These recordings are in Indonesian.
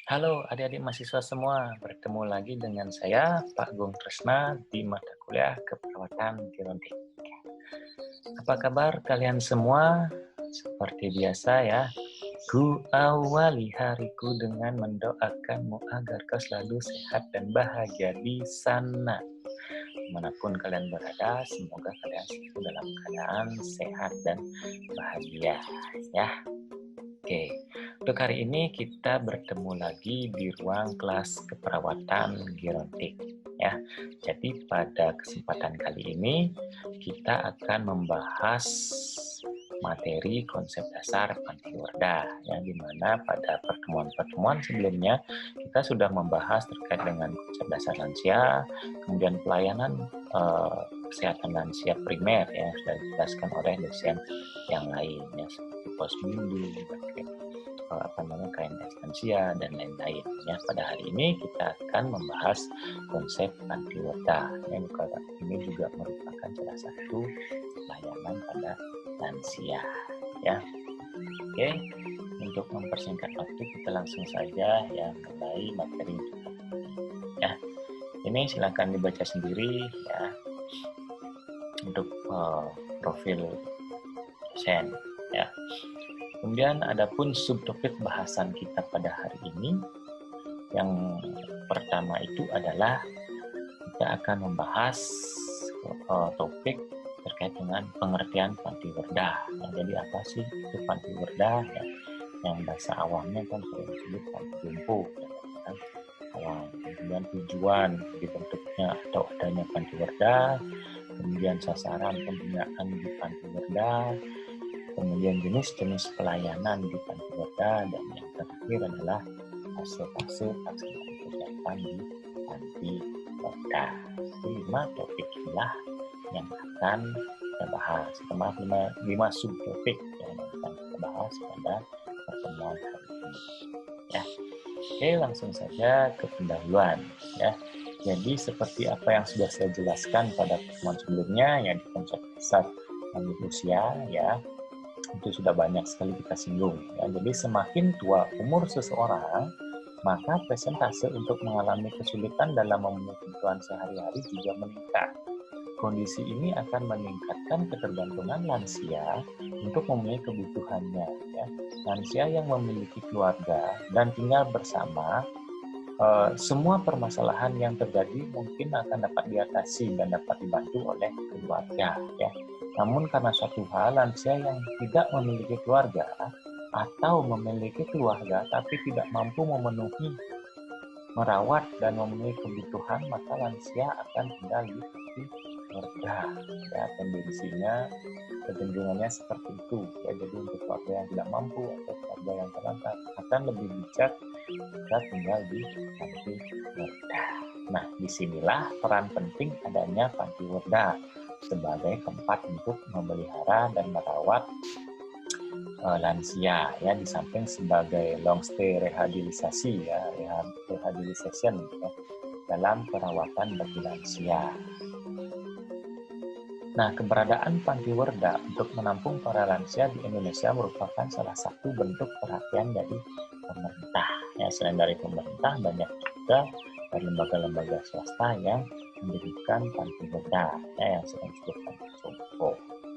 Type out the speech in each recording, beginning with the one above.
Halo adik-adik mahasiswa semua, bertemu lagi dengan saya Pak Gung Tresna di mata kuliah Keperawatan Gerontik. Apa kabar kalian semua? Seperti biasa ya, ku awali hariku dengan mendoakanmu agar kau selalu sehat dan bahagia di sana. Dimanapun kalian berada, semoga kalian selalu dalam keadaan sehat dan bahagia ya. Oke, untuk hari ini kita bertemu lagi di ruang kelas keperawatan gerontik ya. Jadi pada kesempatan kali ini kita akan membahas materi konsep dasar Pantiwerda yang dimana pada pertemuan-pertemuan sebelumnya kita sudah membahas terkait dengan konsep dasar lansia, kemudian pelayanan kesehatan lansia primer yang sudah dijelaskan oleh dosen yang lain ya, seperti posmindu, KNS lansia dan lain-lain ya. Pada hari ini kita akan membahas konsep Pantiwerda yang ini juga merupakan salah satu layanan pada lansia ya. Oke, untuk mempersingkat waktu kita langsung saja ya mulai materi ya. Ini silakan dibaca sendiri ya untuk profil dosen ya. Kemudian adapun subtopik bahasan kita pada hari ini yang pertama itu adalah kita akan membahas topik terkait dengan pengertian Pantiwerda. Nah, jadi apa sih itu Pantiwerda? Ya, yang bahasa awamnya kan sering disebut Pantiwerda kan awam. Kemudian tujuan dibentuknya atau adanya Pantiwerda, kemudian sasaran pembinaan di Pantiwerda, kemudian jenis-jenis pelayanan di Pantiwerda, dan yang terakhir adalah fase-fase pelaksanaan kegiatan di Pantiwerda. Itu 5 topik inilah yang akan kita bahas. Termasuk 5 subtopik yang akan kita bahas pada pertemuan hari ini. Ya. Oke, langsung saja ke pendahuluan. Ya. Jadi seperti apa yang sudah saya jelaskan pada pertemuan sebelumnya, yang di konsep besar lanjut usia, ya, itu sudah banyak sekali kita singgung. Ya. Jadi semakin tua umur seseorang, maka persentase untuk mengalami kesulitan dalam memenuhi kebutuhan sehari-hari juga meningkat. Kondisi ini akan meningkatkan ketergantungan lansia untuk memenuhi kebutuhannya. Ya. Lansia yang memiliki keluarga dan tinggal bersama, semua permasalahan yang terjadi mungkin akan dapat diatasi dan dapat dibantu oleh keluarga. Ya. Namun karena suatu hal, lansia yang tidak memiliki keluarga atau memiliki keluarga tapi tidak mampu merawat dan memenuhi kebutuhan, maka lansia akan tinggal di keluarga. Ya, tendensinya kecenderungannya seperti itu. Ya, jadi untuk keluarga yang tidak mampu atau keluarga yang terlantar akan lebih bijak jika tinggal di Pantiwerda. Nah, disinilah peran penting adanya Pantiwerda sebagai tempat untuk memelihara dan merawat lansia, ya, di samping sebagai long stay rehabilitasi, ya, rehabilitation ya, dalam perawatan bagi lansia. Nah, keberadaan Pantiwerda untuk menampung para lansia di Indonesia merupakan salah satu bentuk perhatian dari pemerintah. Ya, selain dari pemerintah, banyak juga dari lembaga-lembaga swasta yang mendirikan Pantiwerda, ya, yang sering disebut Panti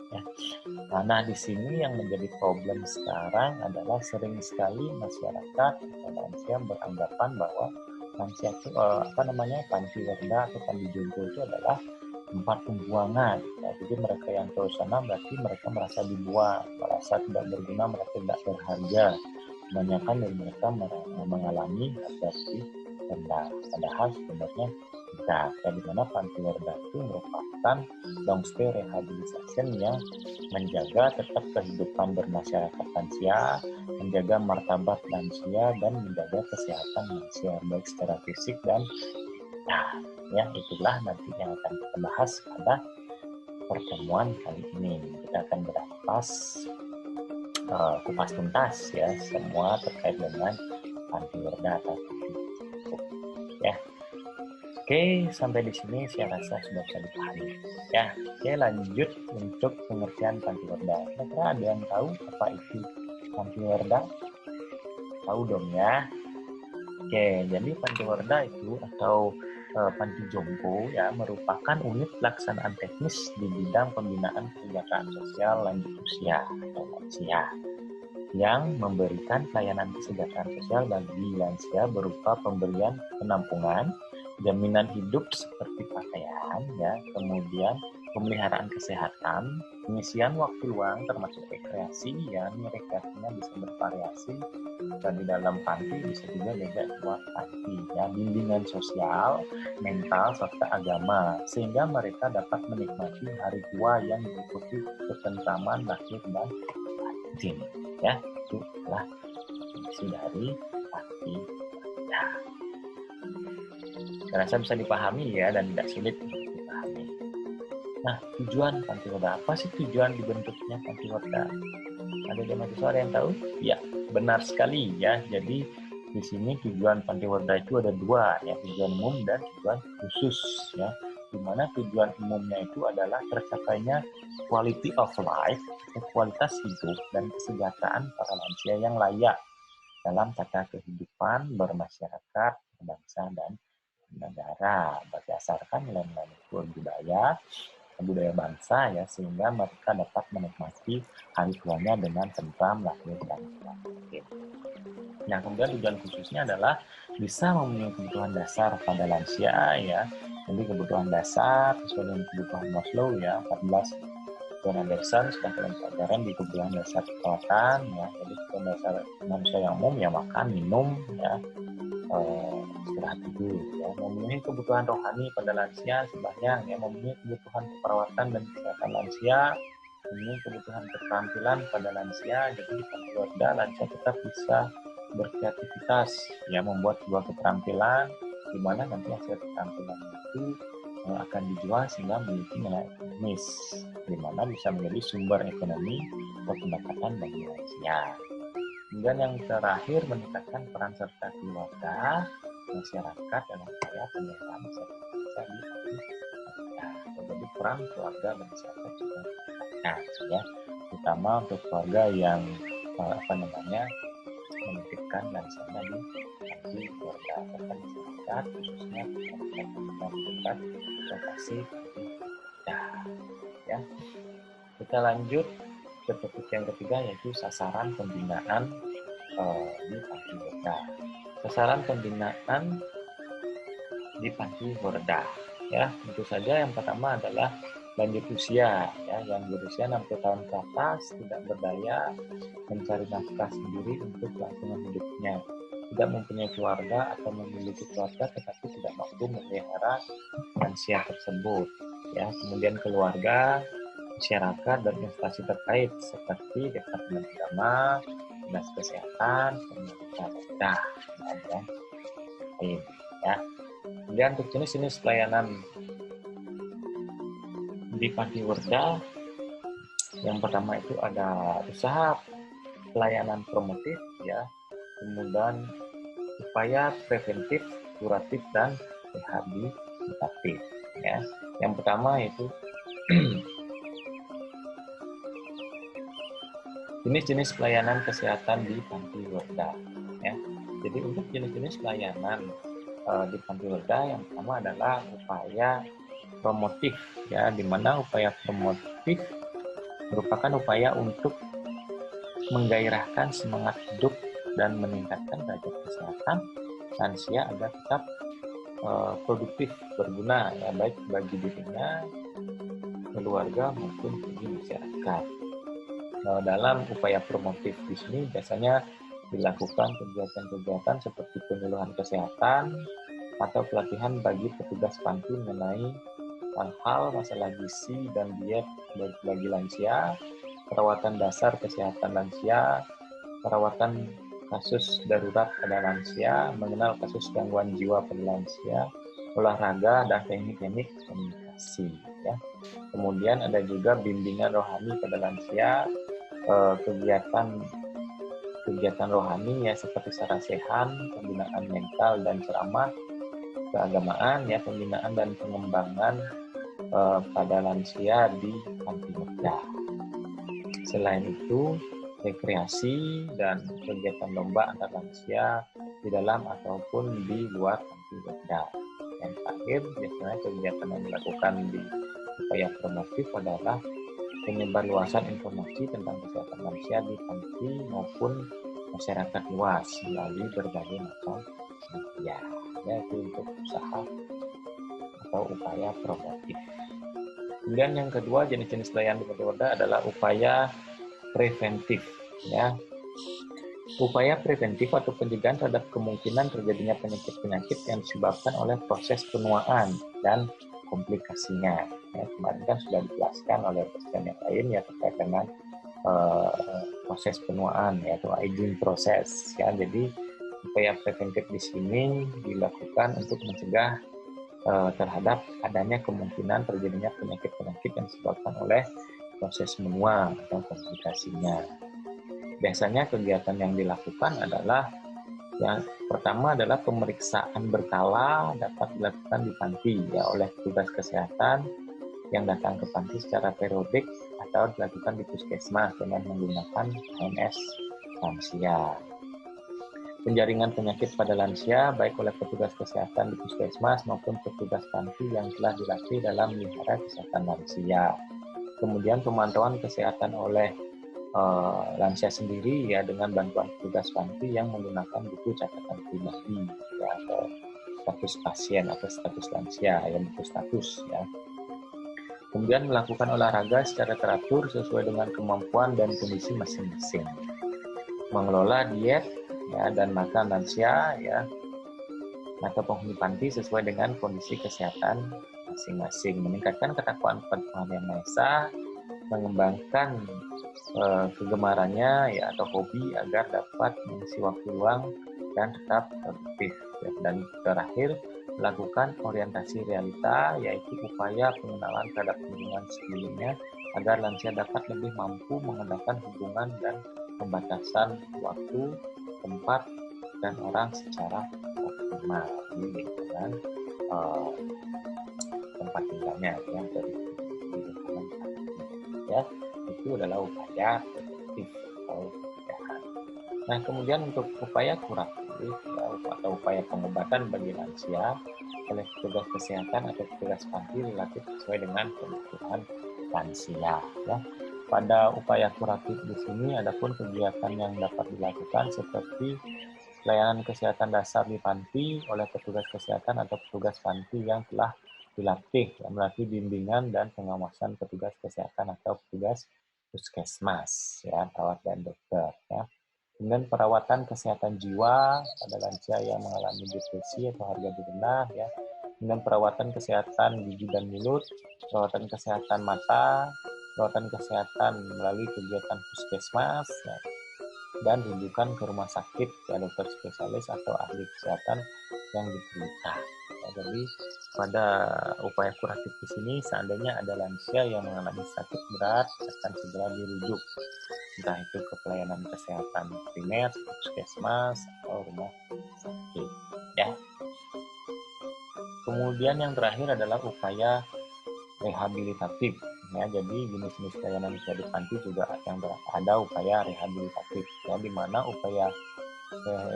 ya. Nah, di sini yang menjadi problem sekarang adalah sering sekali masyarakat atau lansia beranggapan bahwa lansia itu Pantiwerda atau Panti Jompo itu adalah tempat pembuangan. Ya, jadi mereka yang ke sana berarti mereka merasa dibuang, merasa tidak berguna, mereka tidak berharga. Kebanyakan dari mereka mengalami harga diri rendah. Padahal sebenarnya tidak. Ya, di mana Pantiwerda itu merupakan long stay rehabilitation yang menjaga tetap kehidupan bermasyarakat lansia, menjaga martabat lansia, dan menjaga kesehatan lansia baik secara fisik dan ya, itulah nanti yang akan kita bahas pada pertemuan kali ini. Kita akan berampas kupas tuntas ya semua terkait dengan Pantiwerda atau ya. Oke, sampai di sini saya rasa sudah bisa dipahami. Ya, oke, lanjut untuk pengertian Pantiwerda. Kira-kira ada yang tahu apa itu Pantiwerda? Tahu dong ya? Oke, jadi Panti Werda itu atau Panti Jompo ya merupakan unit pelaksanaan teknis di bidang pembinaan kesejahteraan sosial lanjut usia atau lansia yang memberikan pelayanan kesejahteraan sosial bagi lansia berupa pemberian penampungan, jaminan hidup seperti pakaian, ya, kemudian pemeliharaan kesehatan, pengisian waktu luang termasuk rekreasi, ya, rekreasinya bisa bervariasi dan di dalam panti bisa juga di luar panti, ya, bimbingan sosial, mental serta agama sehingga mereka dapat menikmati hari tua yang diikuti ketentraman lahir dan batin, ya. Itulah fungsi dari panti. Nah, saya rasa bisa dipahami ya dan tidak sulit untuk dipahami. Nah, tujuan Panti Werda, apa sih tujuan dibentuknya Panti Werda? Ada di mahasiswa yang tahu? Ya, benar sekali ya. Jadi di sini tujuan Panti Werda itu ada dua ya, tujuan umum dan tujuan khusus ya. Di mana tujuan umumnya itu adalah tercapainya quality of life, kualitas hidup dan kesejahteraan para lansia yang layak dalam tata kehidupan bermasyarakat, berbangsa dan negara berdasarkan nilai-nilai budaya bangsa ya, sehingga mereka dapat menikmati hari tuanya dengan tentram, lahir dan batin. Nah, kemudian tujuan khususnya adalah bisa memenuhi kebutuhan dasar pada lansia ya. Jadi kebutuhan dasar sesuai dengan kebutuhan Maslow ya, 14 kebutuhan Anderson, sudah kalian pelajaran di kebutuhan dasar perawatan ya. Jadi kebutuhan dasar manusia yang umum ya, makan, minum ya, istirahat tidur ya, memenuhi kebutuhan rohani pada lansia sembahyang ya, memenuhi kebutuhan keperawatan dan kesehatan lansia, memenuhi kebutuhan keterampilan pada lansia. Jadi di Panti Werda lansia tetap bisa berkreativitas ya, membuat sebuah keterampilan di mana nanti hasil keterampilan itu akan dijual sehingga memiliki nilai ekonomis, di mana bisa menjadi sumber ekonomi atau pendapatan bagi lansia. Kemudian yang terakhir, meningkatkan peran serta keluarga masyarakat dalam upaya penyelesaian bisa di jadi peran keluarga dan masyarakat juga ya, terutama untuk keluarga yang menitipkan lansianya di Panti Werda serta masyarakat khususnya masyarakat lokasi ya. Kita lanjut ke topik yang ketiga, yaitu sasaran pembinaan di Panti Werda. Sasaran pembinaan di Panti Werda ya, tentu saja yang pertama adalah lanjut usia ya, yang berusia 60 tahun ke atas, tidak berdaya, mencari nafkah sendiri untuk kelangsungan hidupnya, tidak mempunyai keluarga atau memiliki keluarga tetapi tidak mampu memelihara lansia tersebut ya. Kemudian keluarga, masyarakat dan instansi terkait seperti Departemen Agama, Dinas Kesehatan, pemerintah daerah dan lain ya. Kemudian untuk jenis-jenis pelayanan di Panti Werda, yang pertama itu ada usaha pelayanan promotif ya, kemudian upaya preventif, kuratif dan rehabilitatif ya. Yang pertama yaitu jenis-jenis pelayanan kesehatan di Panti Werda ya. Jadi untuk jenis-jenis pelayanan di Panti Werda, yang pertama adalah upaya promotif ya, di mana upaya promotif merupakan upaya untuk menggairahkan semangat hidup dan meningkatkan derajat kesehatan lansia agar tetap produktif, berguna ya, baik bagi dirinya, keluarga maupun bagi masyarakat. Dalam upaya promotif di sini biasanya dilakukan kegiatan-kegiatan seperti penyuluhan kesehatan atau pelatihan bagi petugas panti mengenai hal-hal masalah gizi dan diet bagi lansia, perawatan dasar kesehatan lansia, perawatan kasus darurat pada lansia, mengenal kasus gangguan jiwa pada lansia, olahraga dan teknik-teknik komunikasi ya. Kemudian ada juga bimbingan rohani pada lansia, kegiatan rohani ya seperti sarasehan, pembinaan mental dan ceramah, keagamaan ya, pembinaan dan pengembangan pada lansia di Panti Werda. Selain itu, rekreasi dan kegiatan lomba antar lansia di dalam ataupun di luar panti werda. Yang terakhir, biasanya kegiatan yang dilakukan di upaya promotif adalah penyebarluasan informasi tentang kesehatan lansia di panti maupun masyarakat luas melalui berbagai macam media, yaitu untuk usaha atau upaya promotif. Kemudian yang kedua, jenis-jenis layanan di panti werda adalah upaya preventif, ya. Upaya preventif atau pencegahan terhadap kemungkinan terjadinya penyakit-penyakit yang disebabkan oleh proses penuaan dan komplikasinya. Ya, kemarin kan sudah dijelaskan oleh dosen yang lain ya terkait dengan proses penuaan ya, atau aging proses. Ya, jadi upaya preventif di sini dilakukan untuk mencegah terhadap adanya kemungkinan terjadinya penyakit-penyakit yang disebabkan oleh proses menua atau komplikasinya. Biasanya kegiatan yang dilakukan adalah yang pertama adalah pemeriksaan berkala dapat dilakukan di panti ya oleh petugas kesehatan yang datang ke panti secara periodik atau dilakukan di puskesmas dengan menggunakan ANS lansia. Penjaringan penyakit pada lansia baik oleh petugas kesehatan di puskesmas maupun petugas panti yang telah dilatih dalam melihara kesehatan lansia. Kemudian pemantauan kesehatan oleh lansia sendiri ya dengan bantuan petugas panti yang menggunakan buku catatan pribadi ya, atau status pasien atau status lansia ya, buku status ya. Kemudian melakukan olahraga secara teratur sesuai dengan kemampuan dan kondisi masing-masing. Mengelola diet ya dan makan lansia ya atau penghuni panti sesuai dengan kondisi kesehatan masing-masing. Meningkatkan ketakwaan kepada Tuhan Yang Maha Esa, mengembangkan kegemarannya ya atau hobi agar dapat mengisi waktu luang dan tetap produktif ya. Dan terakhir melakukan orientasi realita yaitu upaya pengenalan terhadap lingkungan sekelilingnya agar lansia dapat lebih mampu menggunakan hubungan dan pembatasan waktu, tempat dan orang secara optimal di lingkungan tempat tinggalnya ya dari lingkungan ya. Itu adalah upaya preventif atau pencegahan. Nah, kemudian untuk upaya kuratif atau upaya pengobatan bagi lansia oleh petugas kesehatan atau petugas panti relatif sesuai dengan kebutuhan lansia. Ya. Pada upaya kuratif di sini adapun kegiatan yang dapat dilakukan seperti pelayanan kesehatan dasar di panti oleh petugas kesehatan atau petugas panti yang telah dilatih melalui bimbingan dan pengawasan petugas kesehatan atau petugas puskesmas ya, perawat dan dokter ya. Kemudian perawatan kesehatan jiwa pada lansia yang mengalami depresi atau harga diri rendah ya. Kemudian perawatan kesehatan gigi dan mulut, perawatan kesehatan mata, perawatan kesehatan melalui kegiatan puskesmas ya. Dan rujukan ke rumah sakit ya, dokter spesialis atau ahli kesehatan yang diperlukan. Ya, jadi pada upaya kuratif di sini seandainya ada lansia yang mengalami sakit berat akan segera dirujuk entah itu ke pelayanan kesehatan primer, puskesmas atau rumah sakit. Ya. Kemudian yang terakhir adalah upaya rehabilitatif. Ya, jadi jenis-jenis pelayanan di panti juga yang ada upaya rehabilitatif. Ya, di mana upaya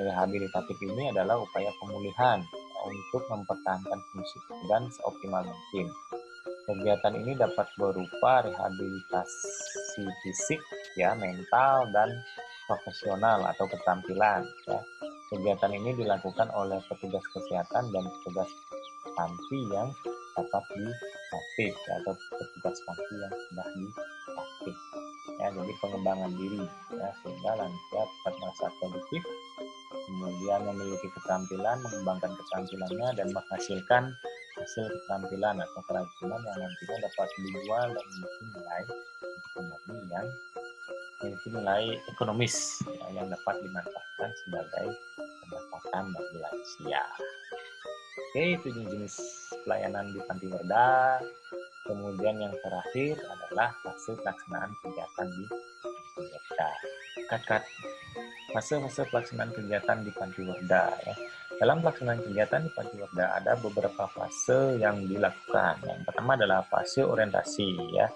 rehabilitatif ini adalah upaya pemulihan untuk mempertahankan fungsi organ seoptimal mungkin. Kegiatan ini dapat berupa rehabilitasi fisik, ya, mental dan profesional atau keterampilan. Ya. Kegiatan ini dilakukan oleh petugas kesehatan dan petugas panti yang dapat dilatih ya, atau petugas panti yang sudah dilatih. Ya, jadi pengembangan diri ya, sehingga lansia dapat merasa produktif, kemudian memiliki keterampilan, mengembangkan keterampilannya dan menghasilkan hasil keterampilan atau kerajinan yang nantinya dapat dijual dan memiliki nilai ekonomis ya, yang dapat dimanfaatkan sebagai pendapatan bagi lansia. Oke, itu jenis pelayanan di panti werda. Kemudian yang terakhir adalah fase pelaksanaan kegiatan di panti werda. Fase-fase pelaksanaan kegiatan di panti werda. Ya. Dalam pelaksanaan kegiatan di panti werda ada beberapa fase yang dilakukan. Yang pertama adalah fase orientasi, ya,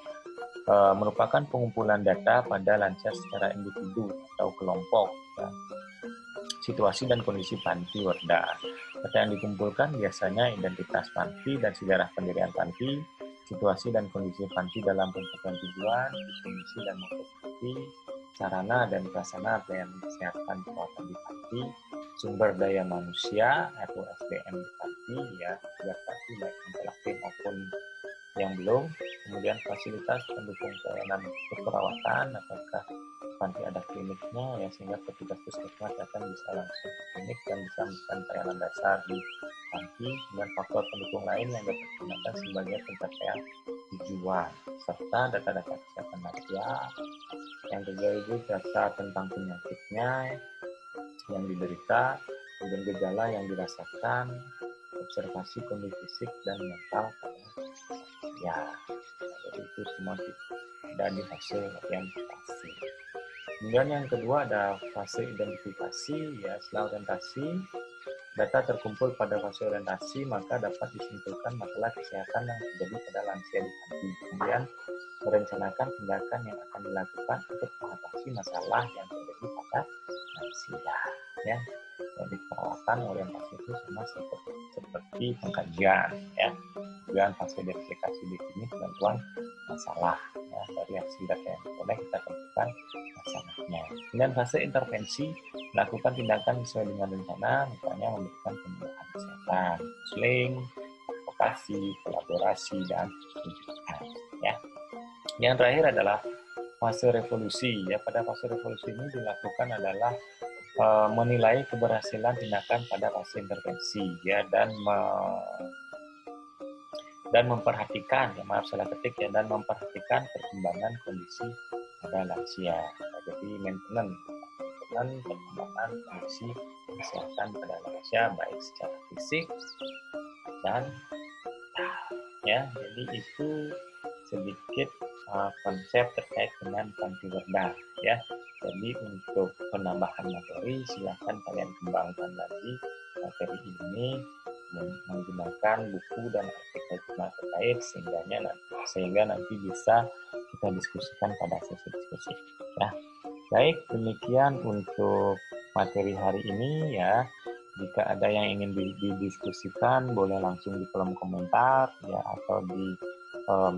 merupakan pengumpulan data pada lansia secara individu atau kelompok. Ya. situasi dan kondisi panti Werda. Data yang dikumpulkan biasanya identitas panti dan sejarah pendirian panti, situasi dan kondisi panti dalam penentuan tujuan, kondisi dan motif panti, sarana dan prasarana pelayanan kesehatan perawatan di panti, sumber daya manusia atau SDM di panti, ya, sejak panti baik yang telah maupun yang belum, kemudian fasilitas pendukung pelayanan keperawatan, apakah panti ada kliniknya, ya, sehingga petugas puskesmas akan bisa langsung ke klinik dan bisa memberikan pelayanan dasar di panti, dan faktor pendukung lain yang dapat digunakan sebagai pencapaian tujuan, serta data-data kesehatan lansia. Yang kedua itu data tentang penyakitnya yang diderita, kemudian gejala yang dirasakan, observasi kondisi fisik dan mental pada ya. Jadi itu semua ada di fase orientasi. Kemudian yang kedua ada fase identifikasi, ya. Setelah orientasi, data terkumpul pada fase orientasi, maka dapat disimpulkan masalah kesehatan yang terjadi pada lansia di panti. Kemudian merencanakan tindakan yang akan dilakukan untuk mengatasi masalah yang terjadi pada lansia, ya. Jadi perawatan orientasi itu sama seperti pengkajian, ya. Kemudian fase identifikasi di klinik bantuan masalah, ya. Dari hasil data yang diperoleh kita tentukan masalahnya. Kemudian fase intervensi, melakukan tindakan sesuai dengan rencana, misalnya memberikan penyuluhan kesehatan, konseling, advokasi, kolaborasi, dan rujukan, ya. Yang terakhir adalah fase revolusi, ya. Pada fase revolusi ini dilakukan adalah menilai keberhasilan tindakan pada fase intervensi, ya, dan memperhatikan, ya, maaf salah ketik, ya, dan memperhatikan perkembangan kondisi pada lansia. Jadi maintenance perkembangan kondisi kesehatan pada lansia baik secara fisik dan ya. Jadi itu sedikit konsep terkait dengan panti Werda, ya. Jadi untuk penambahan materi silakan kalian kembangkan lagi materi ini menggunakan buku dan artikel terkait sehingga nanti bisa kita diskusikan pada sesi diskusi, ya. Baik, demikian untuk materi hari ini, ya. Jika ada yang ingin didiskusikan boleh langsung di kolom komentar, ya, atau di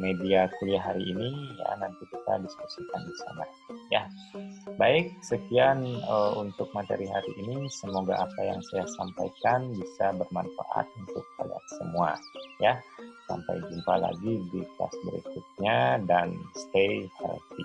media kuliah hari ini, ya, nanti kita diskusikan di sana, ya. Baik, sekian untuk materi hari ini. Semoga apa yang saya sampaikan bisa bermanfaat untuk kalian semua, ya. Sampai jumpa lagi di kelas berikutnya dan stay healthy.